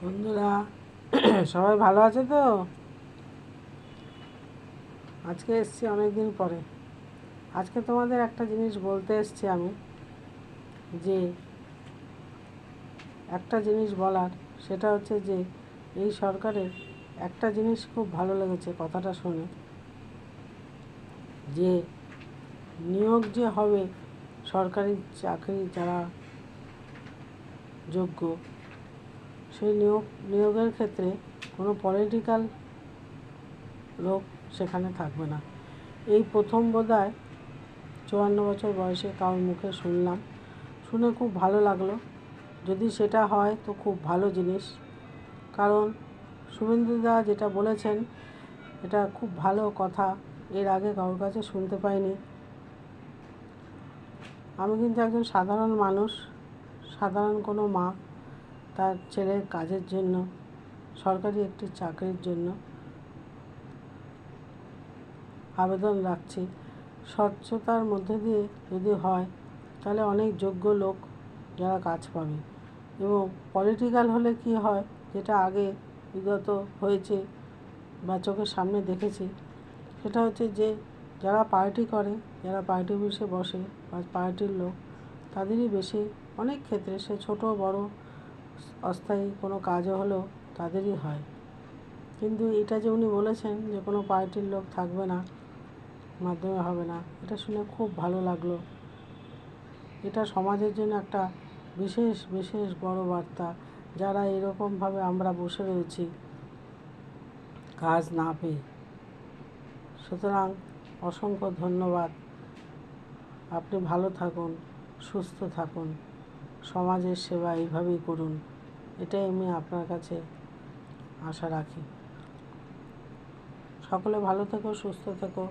বন্ধুরা সবাই ভালো আছে তো? আজকে এসছি অনেক দিন পরে। আজকে তোমাদের একটা জিনিস বলতে এসছি আমি, যে একটা জিনিস বলার, সেটা হচ্ছে যে এই সরকারের একটা জিনিস খুব ভালো লেগেছে কথাটা শুনে, যে নিয়োগ যে হবে সরকারি চাকরি যারা যোগ্য, সেই নিয়োগের ক্ষেত্রে কোনো পলিটিক্যাল লোক সেখানে থাকবে না। এই প্রথম বোধহয় 54 বছর বয়সে কারোর মুখে শুনলাম, শুনে খুব ভালো লাগলো। যদি সেটা হয় তো খুব ভালো জিনিস, কারণ শুভেন্দুদা যেটা বলেছেন এটা খুব ভালো কথা। এর আগে কারোর কাছে শুনতে পাইনি। আমি কিন্তু একজন সাধারণ মানুষ, সাধারণ কোনো মা তার ছেলের কাজের জন্য, সরকারি একটি চাকরির জন্য আবেদন রাখছি। স্বচ্ছতার মধ্যে দিয়ে যদি হয় তাহলে অনেক যোগ্য লোক যারা কাজ পাবে। এবং পলিটিক্যাল হলে কি হয়, যেটা আগে বিগত হয়েছে বা চোখের সামনে দেখেছি, সেটা হচ্ছে যে যারা পার্টি করে, যারা পার্টি অফিসে বসে বা পার্টির লোক, তাদেরই বেশি, অনেক ক্ষেত্রে সে ছোট বড় অস্থায়ী কোনো কাজও হলেও তাদেরই হয়। কিন্তু এটা যে উনি বলেছেন যে কোনো পার্টির লোক থাকবে না, মাধ্যমে হবে না, এটা শুনে খুব ভালো লাগলো। এটা সমাজের জন্য একটা বিশেষ বিশেষ বড় বার্তা। যারা এরকমভাবে আমরা বসে রয়েছি কাজ না পেয়ে, সুতরাং অসংখ্য ধন্যবাদ। আপনি ভালো থাকুন, সুস্থ থাকুন, সমাজের সেবা এইভাবেই করুন, এটাই আমি আপনার কাছে আশা রাখি। সকলে ভালো থেকো, সুস্থ থেকো।